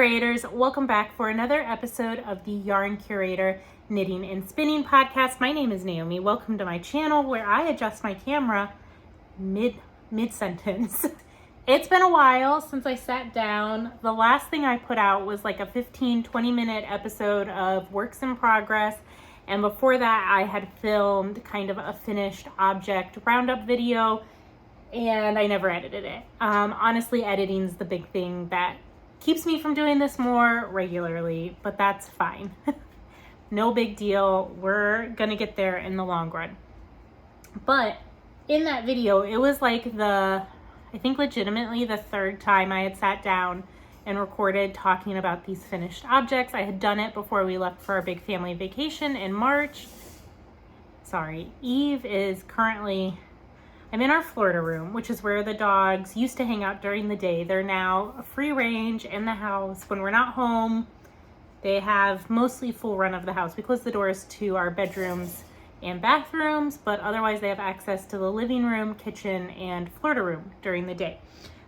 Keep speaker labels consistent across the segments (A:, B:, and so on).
A: Curators, welcome back for another episode of the Yarn Curator Knitting and Spinning Podcast. My name is Naomi. Welcome to my channel where I adjust my camera mid-sentence. It's been a while since I sat down. The last thing I put out was like a 15-20 minute episode of Works in Progress. And before that, I had filmed kind of a finished object roundup video and I never edited it. Honestly, editing is the big thing that keeps me from doing this more regularly, but that's fine. No big deal. We're gonna get there in the long run. But in that video, it was like I think legitimately the third time I had sat down and recorded talking about these finished objects. I had done it before we left for our big family vacation in March. Sorry, Eve is currently, I'm in our Florida room, which is where the dogs used to hang out during the day. They're now a free range in the house. When we're not home, they have mostly full run of the house. We close the doors to our bedrooms and bathrooms, but otherwise they have access to the living room, kitchen, and Florida room during the day.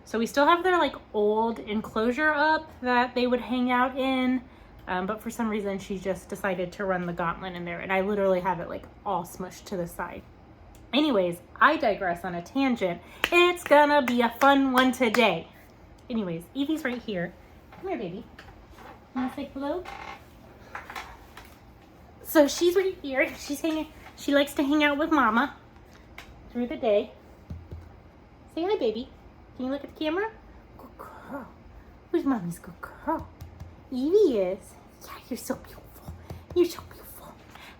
A: So we still have their like old enclosure up that they would hang out in, but for some reason she just decided to run the gauntlet in there, and I literally have it like all smushed to the side. Anyways, I digress on a tangent. It's gonna be a fun one today. Anyways, Evie's right here. Come here, baby. Wanna say hello? So she's right here. She likes to hang out with Mama through the day. Say hi, baby. Can you look at the camera? Good girl. Who's Mommy's good girl? Evie is. Yeah, you're so beautiful. You're so beautiful.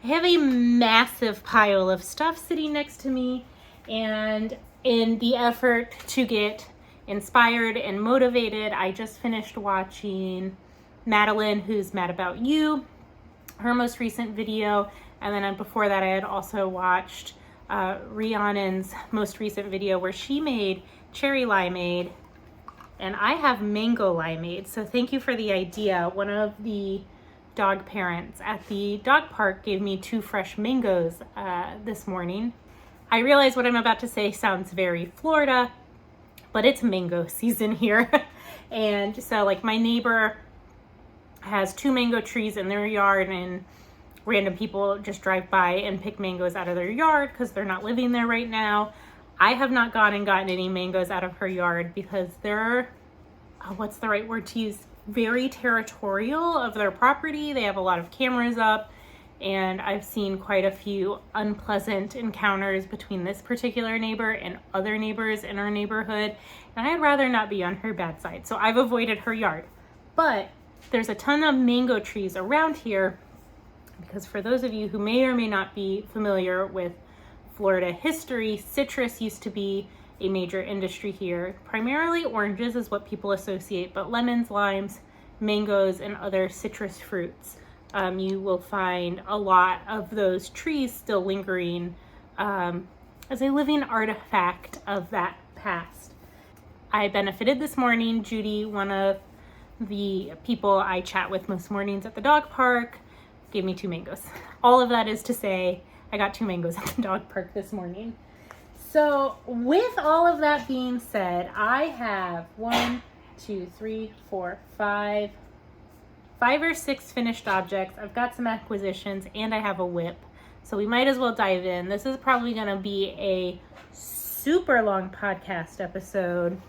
A: I have a massive pile of stuff sitting next to me, and in the effort to get inspired and motivated, I just finished watching Madeline, Who's Mad About You, her most recent video, and then before that I had also watched Rhiannon's most recent video where she made cherry limeade, and I have mango limeade, so thank you for the idea. One of the dog parents at the dog park gave me 2 fresh mangoes this morning. I realize what I'm about to say sounds very Florida, but it's mango season here. And so like my neighbor has 2 mango trees in their yard, and random people just drive by and pick mangoes out of their yard because they're not living there right now. I have not gone and gotten any mangoes out of her yard because they're, what's the right word to use? Very territorial of their property. They have a lot of cameras up, and I've seen quite a few unpleasant encounters between this particular neighbor and other neighbors in our neighborhood, and I'd rather not be on her bad side, so I've avoided her yard. But there's a ton of mango trees around here because for those of you who may or may not be familiar with Florida history, citrus used to be a major industry here. Primarily oranges is what people associate, but lemons, limes, mangoes, and other citrus fruits. You will find a lot of those trees still lingering as a living artifact of that past. I benefited this morning. Judy, one of the people I chat with most mornings at the dog park, gave me 2 mangoes. All of that is to say, I got 2 mangoes at the dog park this morning. So with all of that being said, I have 5 or 6 finished objects. I've got some acquisitions and I have a whip. So we might as well dive in. This is probably gonna be a super long podcast episode.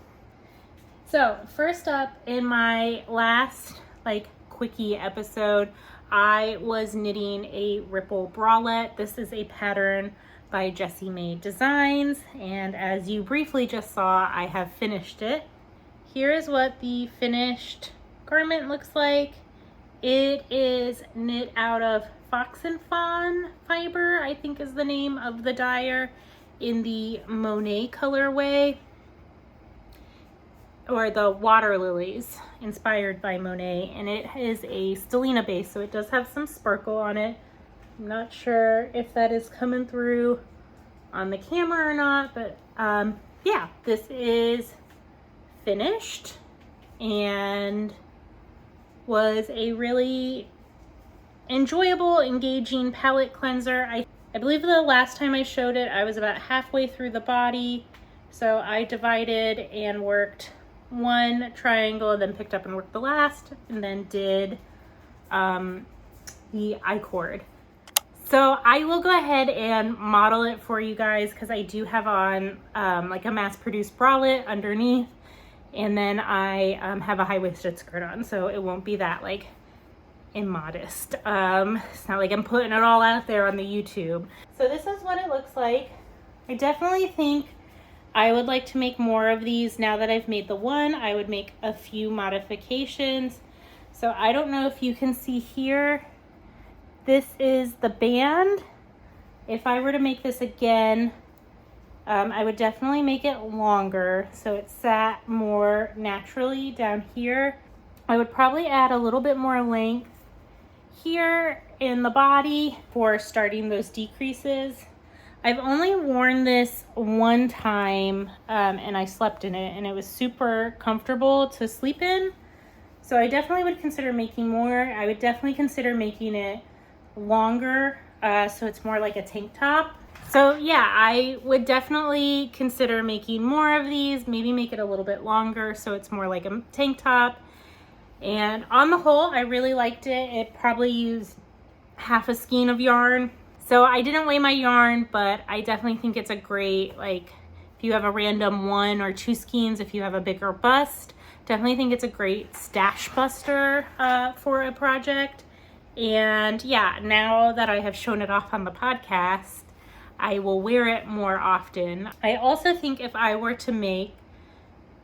A: So first up, in my last quickie episode, I was knitting a ripple bralette. This is a pattern by Jessie May Designs, and as you briefly just saw, I have finished it. Here is what the finished garment looks like. It is knit out of Fox and Fawn fiber, I think is the name of the dyer, in the Monet colorway, or the Water Lilies, inspired by Monet, and it is a stellina base, so it does have some sparkle on it. I'm not sure if that is coming through on the camera or not, but yeah, this is finished and was a really enjoyable, engaging palette cleanser. I believe the last time I showed it, I was about halfway through the body, so I divided and worked one triangle and then picked up and worked the last, and then did the I-cord. So I will go ahead and model it for you guys because I do have on like a mass-produced bralette underneath, and then I have a high-waisted skirt on, so it won't be that like immodest. It's not like I'm putting it all out there on the YouTube. So this is what it looks like. I definitely think I would like to make more of these. Now that I've made the one, I would make a few modifications. So I don't know if you can see here. This is the band. If I were to make this again, I would definitely make it longer so it sat more naturally down here. I would probably add a little bit more length here in the body for starting those decreases. I've only worn this one time and I slept in it, and it was super comfortable to sleep in. So I definitely would consider making more. I would definitely consider making it longer so it's more like a tank top. So yeah, I would definitely consider making more of these, maybe make it a little bit longer so it's more like a tank top. And on the whole, I really liked it. It probably used half a skein of yarn. So I didn't weigh my yarn, but I definitely think it's a great, like, if you have a random 1 or 2 skeins, if you have a bigger bust, definitely think it's a great stash buster for a project. And yeah, now that I have shown it off on the podcast, I will wear it more often. I also think if I were to make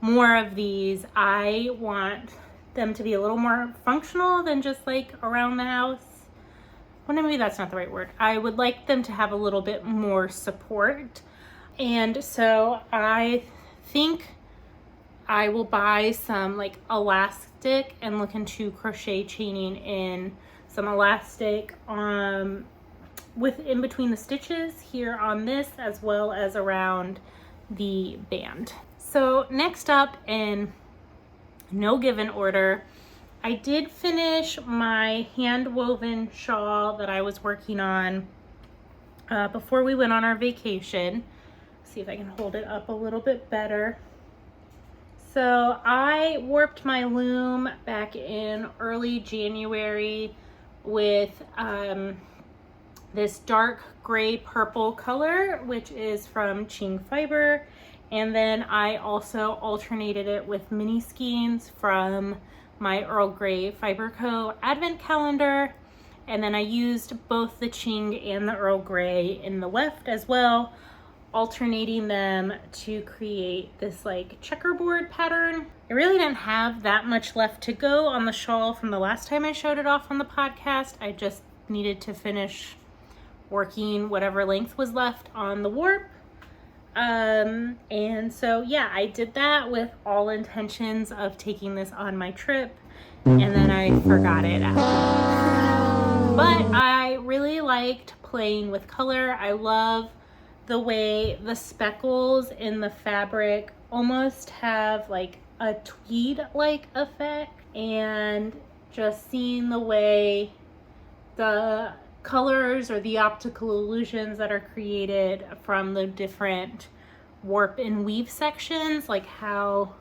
A: more of these, I want them to be a little more functional than just like around the house. Well, maybe that's not the right word. I would like them to have a little bit more support. And so I think I will buy some like elastic and look into crochet chaining in some elastic with in between the stitches here on this, as well as around the band. So next up, in no given order, I did finish my hand woven shawl that I was working on before we went on our vacation. See if I can hold it up a little bit better. So I warped my loom back in early January with this dark gray purple color, which is from Ching Fiber. And then I also alternated it with mini skeins from my Earl Grey Fiber Co. advent calendar. And then I used both the Ching and the Earl Grey in the weft as well, alternating them to create this like checkerboard pattern. I really didn't have that much left to go on the shawl from the last time I showed it off on the podcast. I just needed to finish working whatever length was left on the warp. And so yeah, I did that with all intentions of taking this on my trip, and then I forgot it after. But I really liked playing with color. I love the way the speckles in the fabric almost have like a tweed-like effect, and just seeing the way the colors or the optical illusions that are created from the different warp and weave sections, like how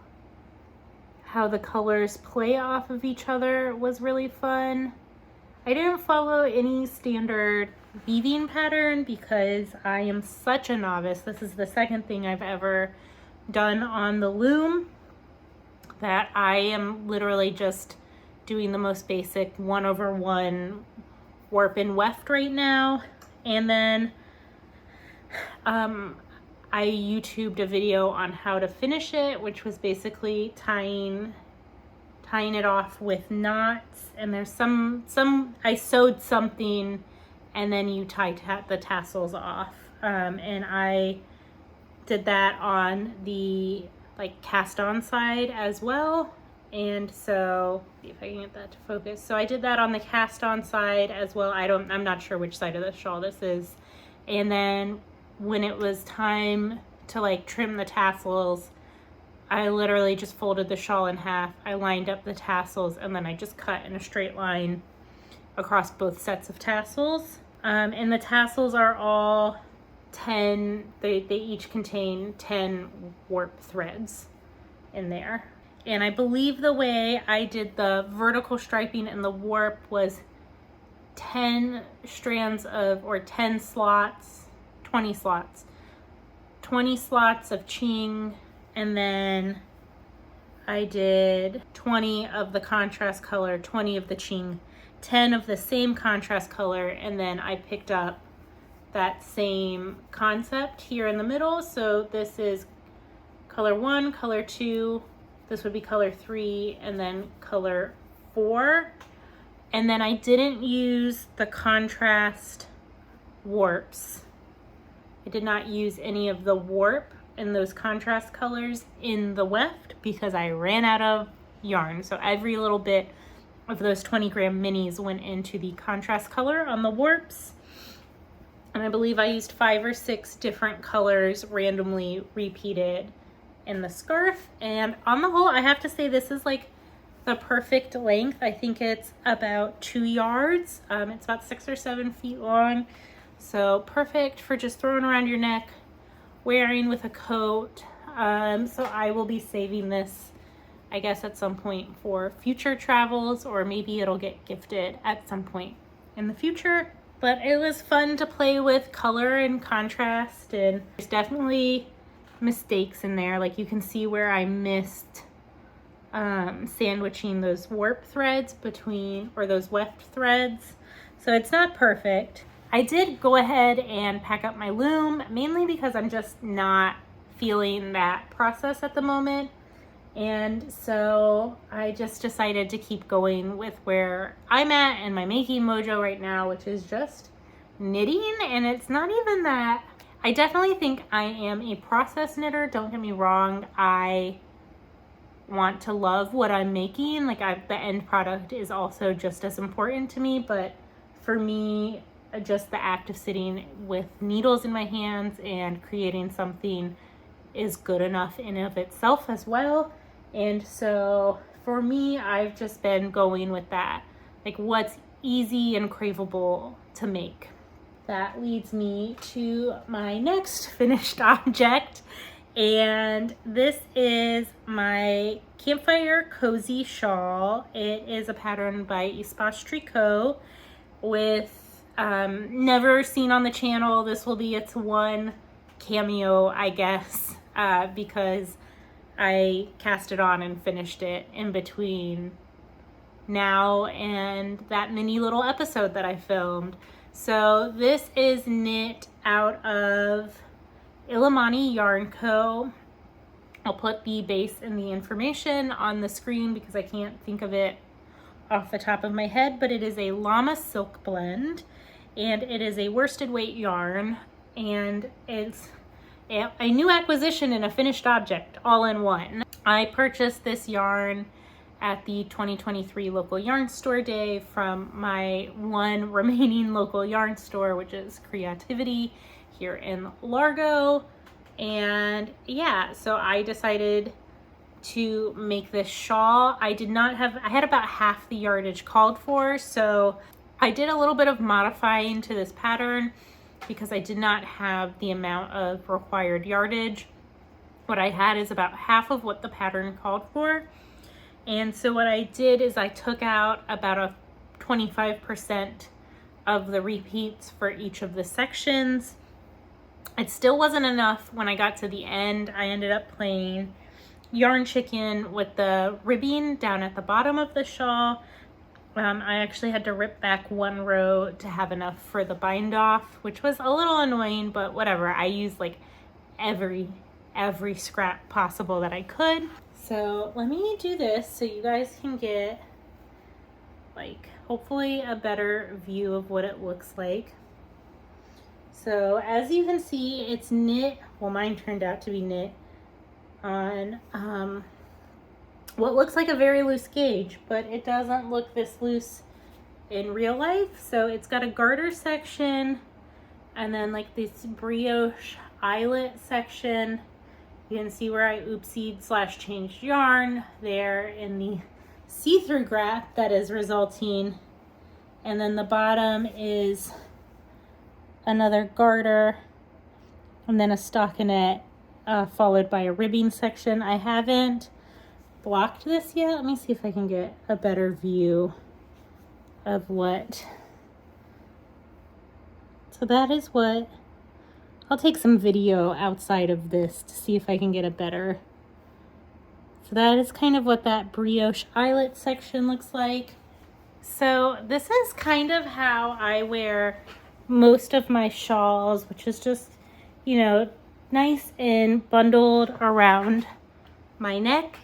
A: the colors play off of each other, was really fun. I didn't follow any standard weaving pattern because I am such a novice. This is the second thing I've ever done on the loom, that I am literally just doing the most basic 1/1 warp and weft right now. And then I YouTubed a video on how to finish it, which was basically tying it off with knots. And there's some I sewed something and then you tie the tassels off. And I did that on the like cast on side as well. And so, see if I can get that to focus. So I did that on the cast on side as well. I'm not sure which side of the shawl this is. And then when it was time to like trim the tassels, I literally just folded the shawl in half. I lined up the tassels and then I just cut in a straight line across both sets of tassels. And the tassels are all 10, they each contain 10 warp threads in there. And I believe the way I did the vertical striping and the warp was 10 strands of, or 10 slots, 20 slots. 20 slots of Ching, and then I did 20 of the contrast color, 20 of the Ching, 10 of the same contrast color, and then I picked up that same concept here in the middle. So this is color 1, color 2, this would be color 3, and then color 4. And then I didn't use the contrast warps. I did not use any of the warp and those contrast colors in the weft because I ran out of yarn. So every little bit of those 20 gram minis went into the contrast color on the warps. And I believe I used 5 or 6 different colors randomly repeated in the scarf. And on the whole, I have to say this is like the perfect length. I think it's about 2 yards. It's about 6 or 7 feet long. So perfect for just throwing around your neck, wearing with a coat. So I will be saving this, I guess, at some point for future travels, or maybe it'll get gifted at some point in the future. But it was fun to play with color and contrast, and there's definitely mistakes in there. Like you can see where I missed sandwiching those warp threads between, or those weft threads. So it's not perfect. I did go ahead and pack up my loom, mainly because I'm just not feeling that process at the moment. And so I just decided to keep going with where I'm at and my making mojo right now, which is just knitting. And it's not even that. I definitely think I am a process knitter. Don't get me wrong. I want to love what I'm making. Like the end product is also just as important to me. But for me, just the act of sitting with needles in my hands and creating something is good enough in and of itself as well. And so for me, I've just been going with that, like what's easy and craveable to make. That leads me to my next finished object, and this is my Campfire Cozy Shawl. It is a pattern by Espace Tricot with never seen on the channel. This will be its one cameo, I guess, because I cast it on and finished it in between now and that mini little episode that I filmed. So this is knit out of Illimani Yarn Co. I'll put the base and the information on the screen because I can't think of it off the top of my head, but it is a llama silk blend, and it is a worsted weight yarn, and it's a new acquisition and a finished object all in one. I purchased this yarn at the 2023 local yarn store day from my one remaining local yarn store, which is Creativity here in Largo. And yeah, so I decided to make this shawl. I had about half the yardage called for, so I did a little bit of modifying to this pattern because I did not have the amount of required yardage. What I had is about half of what the pattern called for. And so what I did is I took out about a 25% of the repeats for each of the sections. It still wasn't enough. When I got to the end, I ended up playing yarn chicken with the ribbing down at the bottom of the shawl. I actually had to rip back one row to have enough for the bind off, which was a little annoying, but whatever. I used like every scrap possible that I could. So let me do this so you guys can get like hopefully a better view of what it looks like. So as you can see, it's knit, well mine turned out to be knit on what looks like a very loose gauge, but it doesn't look this loose in real life. So it's got a garter section and then like this brioche eyelet section. You can see where I oopsied / changed yarn there in the see-through graph that is resulting. And then the bottom is another garter and then a stockinette followed by a ribbing section. I haven't blocked this yet. Let me see if I can get a better view of what. So that is what, I'll take some video outside of this to see if I can get a better. So that is kind of what that brioche eyelet section looks like. So this is kind of how I wear most of my shawls, which is just, you know, nice and bundled around my neck.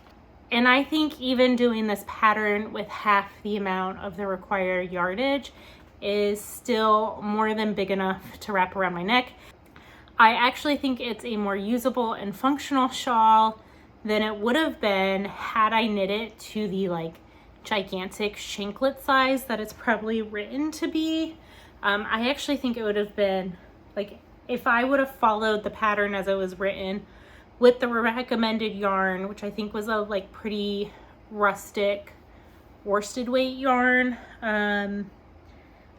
A: And I think even doing this pattern with half the amount of the required yardage is still more than big enough to wrap around my neck. I actually think it's a more usable and functional shawl than it would have been had I knit it to the like gigantic shanklet size that it's probably written to be. I actually think it would have been like, if I would have followed the pattern as it was written with the recommended yarn, which I think was a like pretty rustic worsted weight yarn, I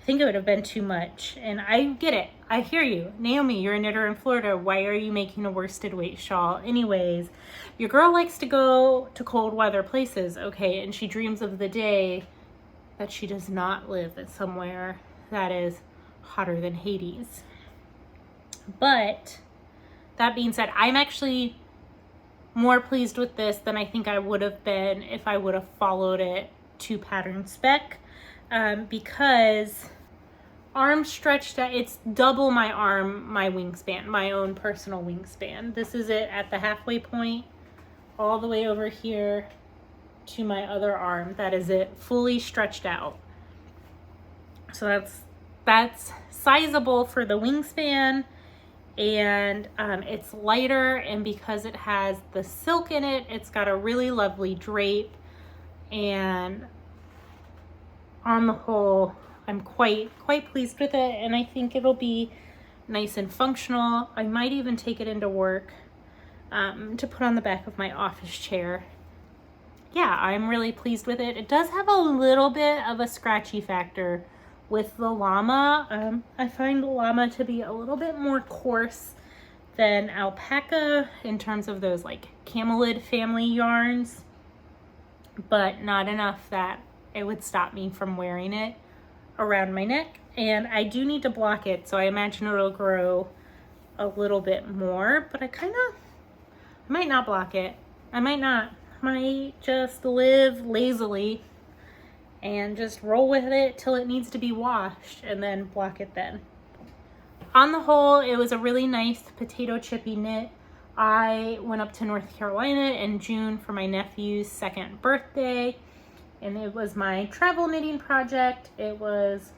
A: think it would have been too much. And I get it. I hear you. Naomi, you're a knitter in Florida. Why are you making a worsted weight shawl? Anyways, your girl likes to go to cold weather places, okay? And she dreams of the day that she does not live somewhere that is hotter than Hades. But that being said, I'm actually more pleased with this than I think I would have been if I would have followed it to pattern spec, because arm stretched out, it's double my arm, my wingspan, my own personal wingspan. This is it at the halfway point, all the way over here to my other arm. That is it, fully stretched out. So that's sizable for the wingspan. And it's lighter, and because it has the silk in it, it's got a really lovely drape, and on the whole, I'm quite pleased with it, and I think it'll be nice and functional. I might even take it into work to put on the back of my office chair. Yeah, I'm really pleased with it. It does have a little bit of a scratchy factor with the llama. I find llama to be a little bit more coarse than alpaca in terms of those like camelid family yarns, but not enough that it would stop me from wearing it around my neck. And I do need to block it, so I imagine it'll grow a little bit more, but I might not block it. I might just live lazily and just roll with it till it needs to be washed and then block it then. On the whole, it was a really nice potato chippy knit. I went up to North Carolina in June for my nephew's 2nd birthday, and it was my travel knitting project. It was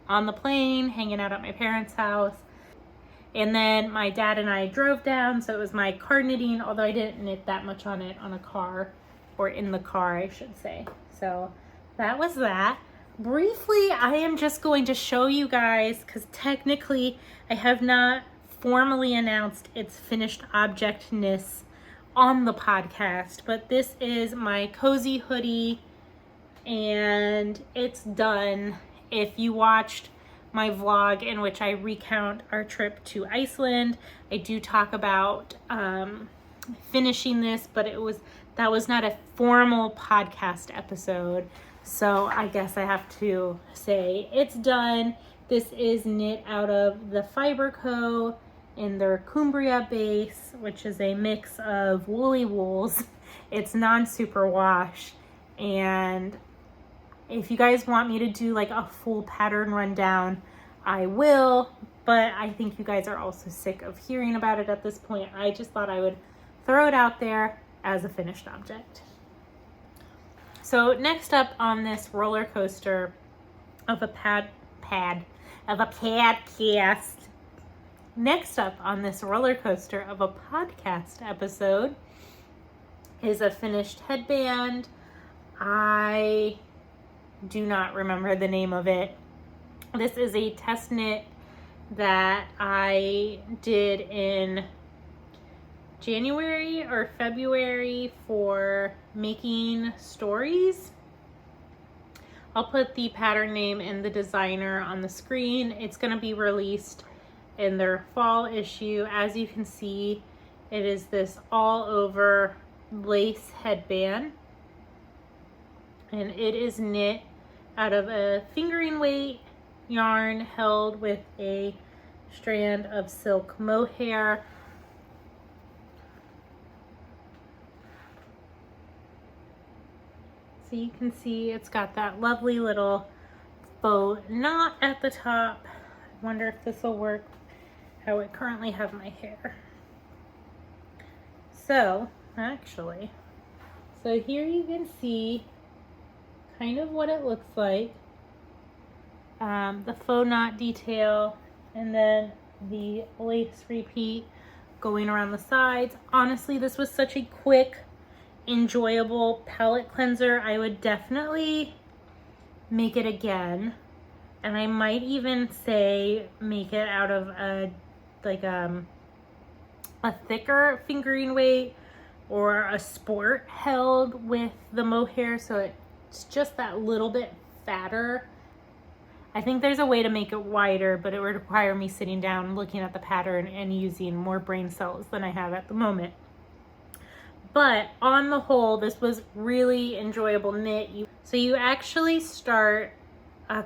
A: on the plane, hanging out at my parents' house. And then my dad and I drove down, so it was my car knitting, although I didn't knit that much on it on a car, or in the car, I should say. So that was that. Briefly, I am just going to show you guys, because technically I have not formally announced its finished objectness on the podcast, but this is my cozy hoodie, and it's done. If you watched my vlog in which I recount our trip to Iceland, I do talk about finishing this, but that was not a formal podcast episode. So I guess I have to say it's done. This is knit out of the Fiber Co. in their Cumbria base, which is a mix of woolly wools. It's non-superwash. And if you guys want me to do like a full pattern rundown, I will. But I think you guys are also sick of hearing about it at this point. I just thought I would throw it out there as a finished object. So next up on this roller coaster of a podcast. Next up on this roller coaster of a podcast episode is a finished headband. I do not remember the name of it. This is a test knit that I did in January or February for making stories. I'll put the pattern name and the designer on the screen. It's going to be released in their fall issue. As you can see, it is this all over lace headband, and it is knit out of a fingering weight yarn held with a strand of silk mohair. So you can see it's got that lovely little faux knot at the top. I wonder if this will work how I currently have my hair. So actually, so here you can see kind of what it looks like. The faux knot detail, and then the lace repeat going around the sides. Honestly, this was such a quick, enjoyable palette cleanser. I would definitely make it again, and I might even say make it out of a thicker fingering weight or a sport held with the mohair, so it's just that little bit fatter. I think there's a way to make it wider, but it would require me sitting down, looking at the pattern, and using more brain cells than I have at the moment. But on the whole, this was really enjoyable knit. So you actually start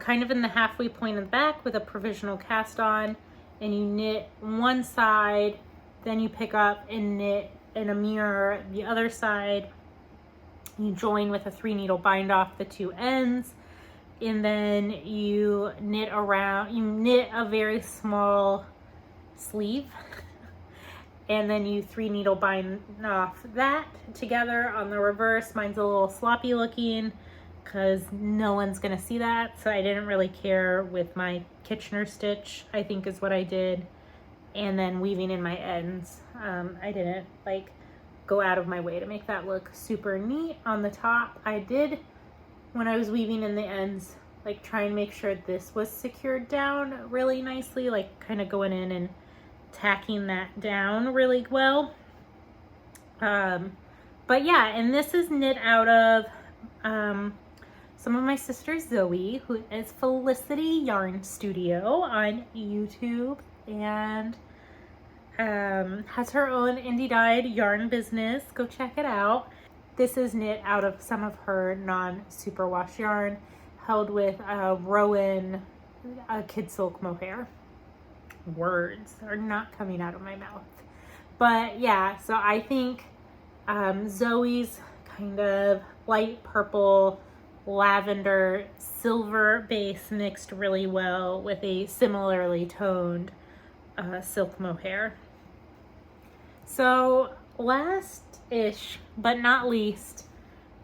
A: kind of in the halfway point of the back with a provisional cast on, and you knit one side, then you pick up and knit in a mirror the other side. You join with a 3-needle bind off the two ends, and then you knit around, you knit a very small sleeve, and then you 3-needle bind off that together on the reverse. Mine's a little sloppy looking because no one's gonna see that, so I didn't really care with my Kitchener stitch, I think is what I did, and then weaving in my ends. I didn't like go out of my way to make that look super neat on the top. I did, when I was weaving in the ends, like try and make sure this was secured down really nicely, like kind of going in and tacking that down really well. But yeah, and this is knit out of some of my sister Zoe, who is Felicity Yarn Studio on YouTube, and has her own indie dyed yarn business. Go check it out. This is knit out of some of her non-superwash yarn held with a Rowan kid silk mohair. Words are not coming out of my mouth. But yeah, so I think Zoe's kind of light purple, lavender, silver base mixed really well with a similarly toned silk mohair. So last-ish, but not least,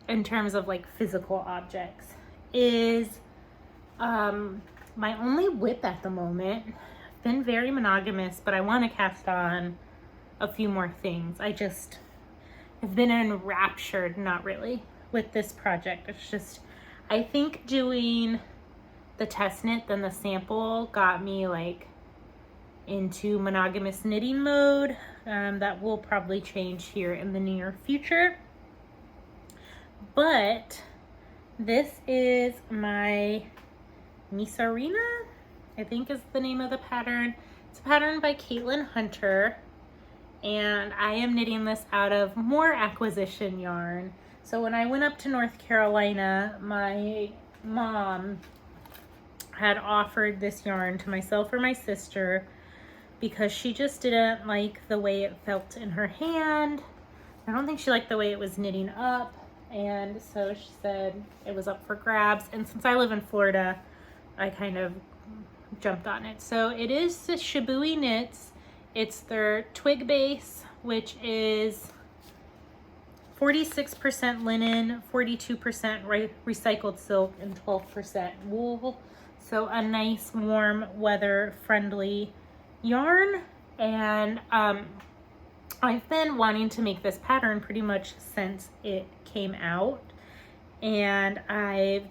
A: in terms of like physical objects, is my only whip at the moment. I've been very monogamous, but I want to cast on a few more things. I've been enraptured, not really, with this project. It's just, I think doing the test knit, then the sample got me like into monogamous knitting mode. That will probably change here in the near future. But this is my Misurina, I think is the name of the pattern. It's a pattern by Caitlin Hunter, and I am knitting this out of more acquisition yarn. So when I went up to North Carolina, my mom had offered this yarn to myself or my sister because she just didn't like the way it felt in her hand. I don't think she liked the way it was knitting up, and so she said it was up for grabs. And since I live in Florida, I kind of jumped on it. So it is the Shibui Knits. It's their twig base, which is 46% linen, 42% recycled silk, and 12% wool. So a nice, warm, weather-friendly yarn. And I've been wanting to make this pattern pretty much since it came out. And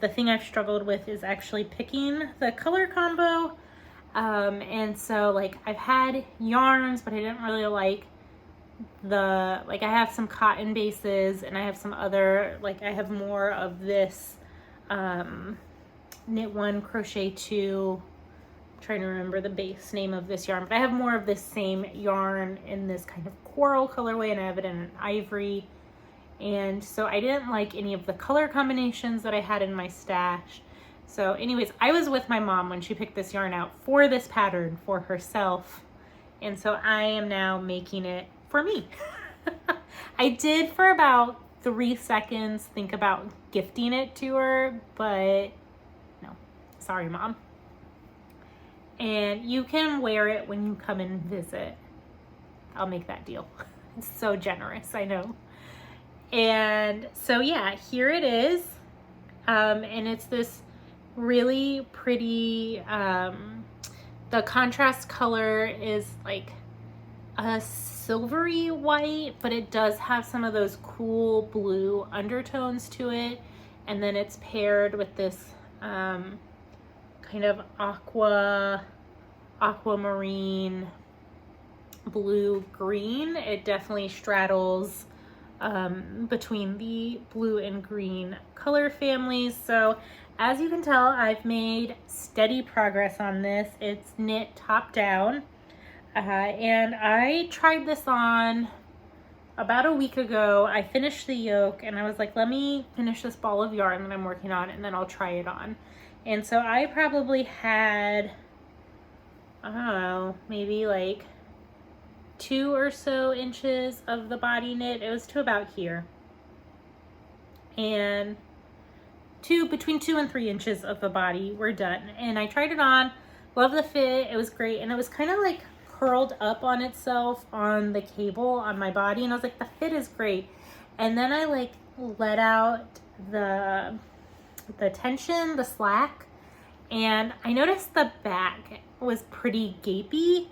A: the thing I've struggled with is actually picking the color combo. And so like I've had yarns, but I didn't really like I have some cotton bases, and I have some other, I have more of this knit one, crochet two, I'm trying to remember the base name of this yarn, but I have more of this same yarn in this kind of coral colorway, and I have it in an ivory. And so I didn't like any of the color combinations that I had in my stash. So anyways, I was with my mom when she picked this yarn out for this pattern for herself. And so I am now making it for me. I did for about 3 seconds think about gifting it to her, but no, sorry, Mom. And you can wear it when you come and visit. I'll make that deal. It's so generous, I know. And so yeah, here it is. And it's this really pretty, the contrast color is like a silvery white, but it does have some of those cool blue undertones to it. And then it's paired with this kind of aquamarine blue green. It definitely straddles between the blue and green color families. So as you can tell, I've made steady progress on this. It's knit top down. And I tried this on about a week ago. I finished the yoke and I was like, let me finish this ball of yarn that I'm working on and then I'll try it on. And so I probably had, I don't know, maybe like 2 or so inches of the body knit. It was to about here. And between 2 and 3 inches of the body were done. And I tried it on, love the fit, it was great. And it was kind of like curled up on itself on the cable on my body. And I was like, the fit is great. And then I like let out the tension, the slack. And I noticed the back was pretty gapey,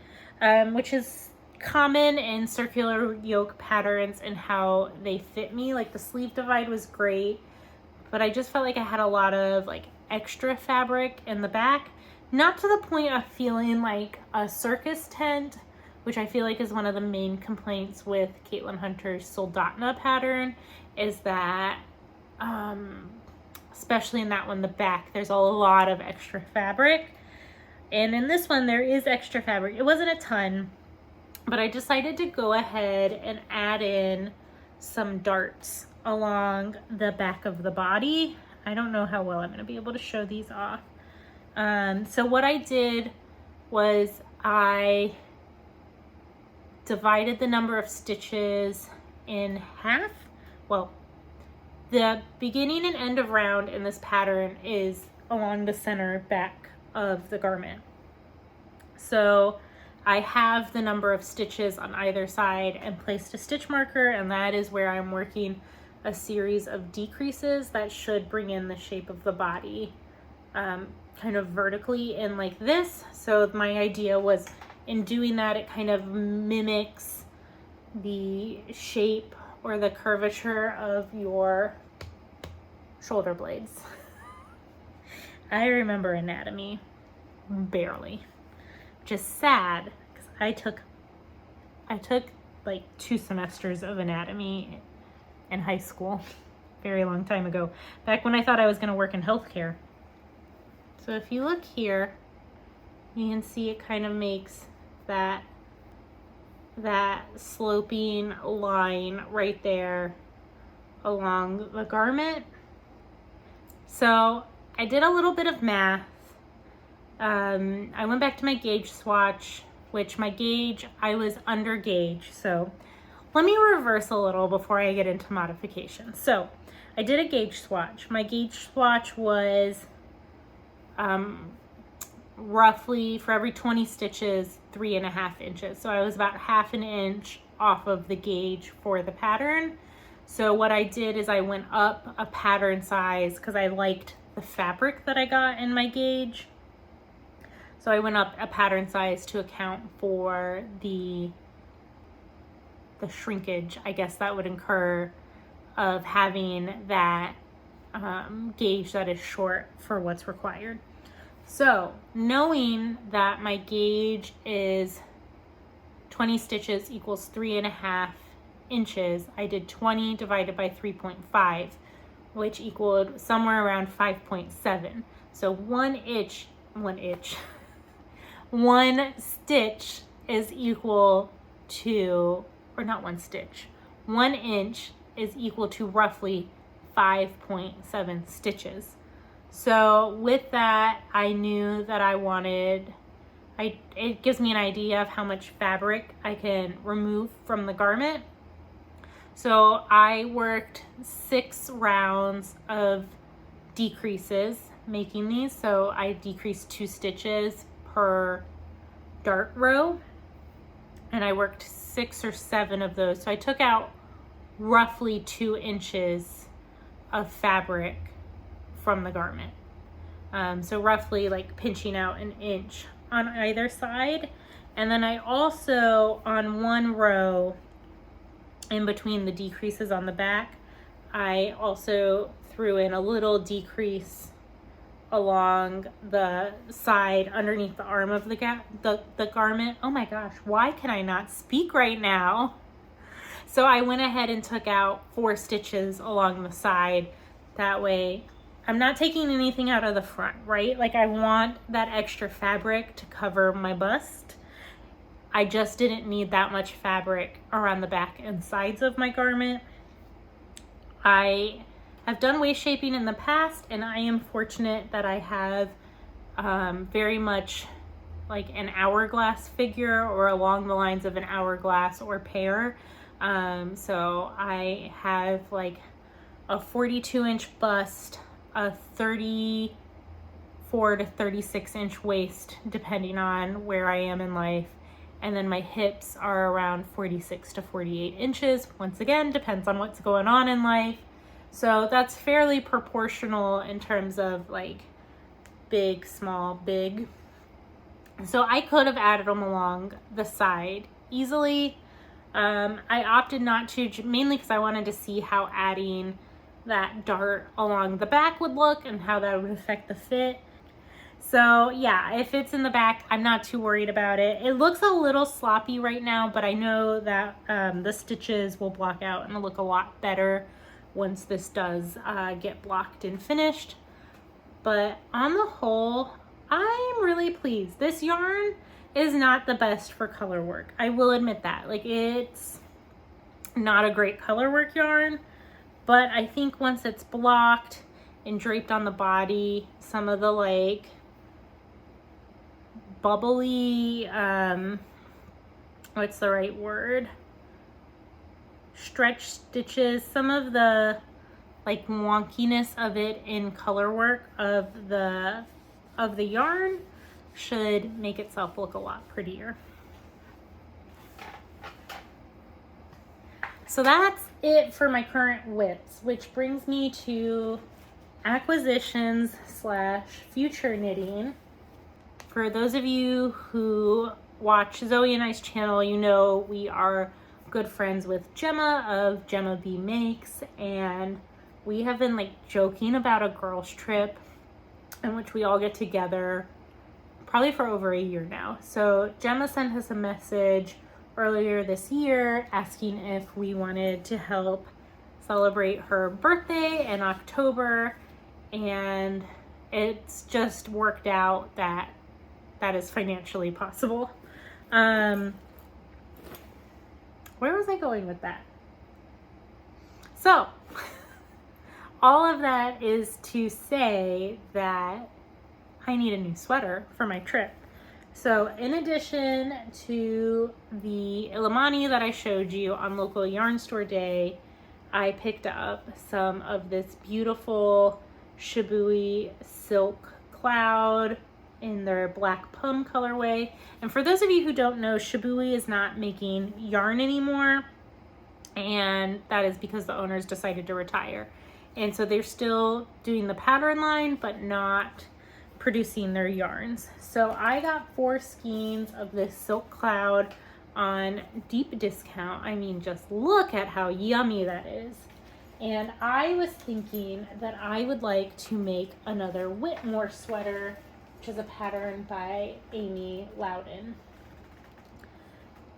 A: which is common in circular yoke patterns and how they fit me. Like the sleeve divide was great, but I just felt like I had a lot of like extra fabric in the back, not to the point of feeling like a circus tent, which I feel like is one of the main complaints with Caitlin Hunter's Soldotna pattern, is that especially in that one, the back, there's a lot of extra fabric. And in this one there is extra fabric. It wasn't a ton, but I decided to go ahead and add in some darts along the back of the body. I don't know how well I'm going to be able to show these off. So what I did was I divided the number of stitches in half. Well, the beginning and end of round in this pattern is along the center back of the garment. So I have the number of stitches on either side and placed a stitch marker, and that is where I'm working a series of decreases that should bring in the shape of the body kind of vertically in like this. So my idea was, in doing that, it kind of mimics the shape or the curvature of your shoulder blades. I remember anatomy barely. Just sad, because I took like 2 semesters of anatomy in high school, very long time ago, back when I thought I was going to work in healthcare. So if you look here, you can see it kind of makes that sloping line right there along the garment. So I did a little bit of math. I went back to my gauge swatch, which my gauge, I was under gauge. So let me reverse a little before I get into modifications. So I did a gauge swatch. My gauge swatch was roughly, for every 20 stitches, 3.5 inches. So I was about 1/2 inch off of the gauge for the pattern. So what I did is I went up a pattern size because I liked the fabric that I got in my gauge. So I went up a pattern size to account for the shrinkage, I guess, that would incur of having that gauge that is short for what's required. So knowing that my gauge is 20 stitches equals 3.5 inches, I did 20 divided by 3.5, which equaled somewhere around 5.7. So one stitch is equal to, or not one stitch, 1 inch is equal to roughly 5.7 stitches. So with that, I knew that I wanted, it gives me an idea of how much fabric I can remove from the garment. So I worked 6 rounds of decreases making these. So I decreased 2 stitches per dart row, and I worked 6 or 7 of those. So I took out roughly 2 inches of fabric from the garment. So roughly like pinching out an inch on either side. And then I also, on one row in between the decreases on the back, I also threw in a little decrease along the side underneath the arm of the garment. Oh my gosh, why can I not speak right now? So I went ahead and took out 4 stitches along the side. That way I'm not taking anything out of the front, right? Like I want that extra fabric to cover my bust. I just didn't need that much fabric around the back and sides of my garment. I have done waist shaping in the past, and I am fortunate that I have very much like an hourglass figure, or along the lines of an hourglass or pear. So I have like a 42-inch bust, a 34 to 36-inch waist, depending on where I am in life. And then my hips are around 46 to 48 inches. Once again, depends on what's going on in life. So that's fairly proportional in terms of like big, small, big. So I could have added them along the side easily. I opted not to, mainly because I wanted to see how adding that dart along the back would look and how that would affect the fit. So yeah, if it's in the back, I'm not too worried about it. It looks a little sloppy right now, but I know that the stitches will block out and it'll look a lot better once this does get blocked and finished. But on the whole, I'm really pleased. This yarn is not the best for color work. I will admit that. Like, it's not a great color work yarn, but I think once it's blocked and draped on the body, some of the like bubbly, what's the right word? Stretch stitches, some of the like wonkiness of it in color work of the yarn should make itself look a lot prettier. So that's it for my current widths, which brings me to acquisitions / future knitting. For those of you who watch Zoe and I's channel, you know we are good friends with Gemma of Gemma B Makes, and we have been like joking about a girls trip in which we all get together probably for over a year now. So Gemma sent us a message earlier this year asking if we wanted to help celebrate her birthday in October, and it's just worked out that that is financially possible. Where was I going with that? So all of that is to say that I need a new sweater for my trip. So in addition to the Illimani that I showed you on local yarn store day, I picked up some of this beautiful Shibui silk cloud in their black plum colorway. And for those of you who don't know, Shibui is not making yarn anymore, and that is because the owners decided to retire. And so they're still doing the pattern line, but not producing their yarns. So I got 4 skeins of this silk cloud on deep discount. I mean, just look at how yummy that is. And I was thinking that I would like to make another Whitmore sweater, which is a pattern by Amy Loudon.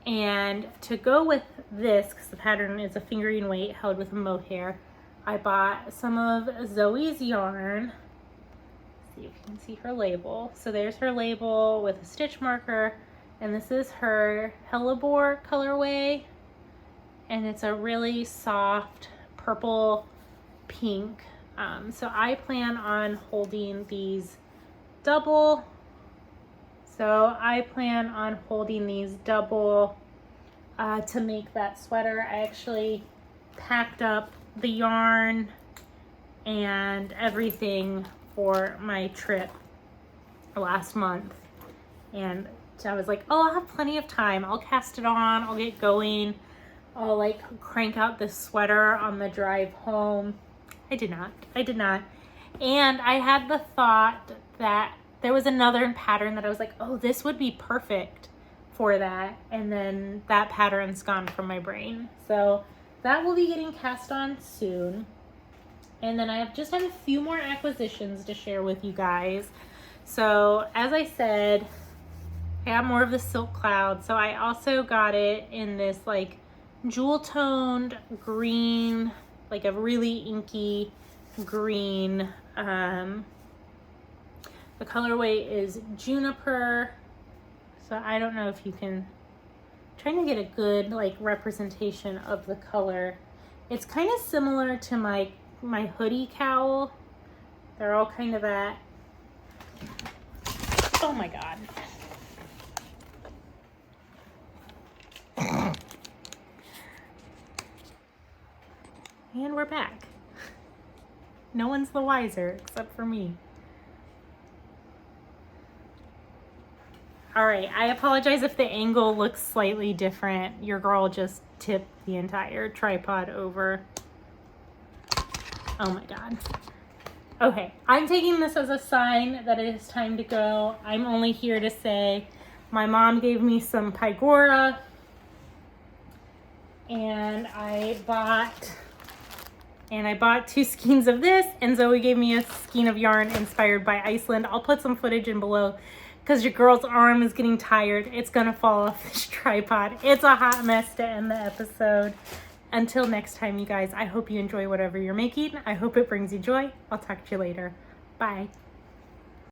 A: And to go with this, because the pattern is a fingering weight held with a mohair, I bought some of Zoe's yarn. Let's see if you can see her label. So there's her label with a stitch marker, and this is her Hellebore colorway, and it's a really soft purple pink. So I plan on holding these double. To make that sweater. I actually packed up the yarn and everything for my trip last month. And so I was like, oh, I'll have plenty of time. I'll cast it on, I'll get going. I'll like crank out this sweater on the drive home. I did not. And I had the thought that there was another pattern that I was like, oh, this would be perfect for that. And then that pattern's gone from my brain. So that will be getting cast on soon. And then I just have a few more acquisitions to share with you guys. So as I said, I have more of the silk cloud. So I also got it in this like jewel toned green, like a really inky green. The colorway is Juniper. So I don't know if you can, I'm trying to get a good like representation of the color. It's kind of similar to my hoodie cowl. They're all kind of that. Oh my God. And we're back. No one's the wiser except for me. All right, I apologize if the angle looks slightly different. Your girl just tipped the entire tripod over. Oh my God. Okay, I'm taking this as a sign that it is time to go. I'm only here to say my mom gave me some Pygora, and I bought 2 skeins of this, and Zoe gave me a skein of yarn inspired by Iceland. I'll put some footage in below because your girl's arm is getting tired. It's gonna fall off this tripod. It's a hot mess to end the episode. Until next time, you guys, I hope you enjoy whatever you're making. I hope it brings you joy. I'll talk to you later. Bye.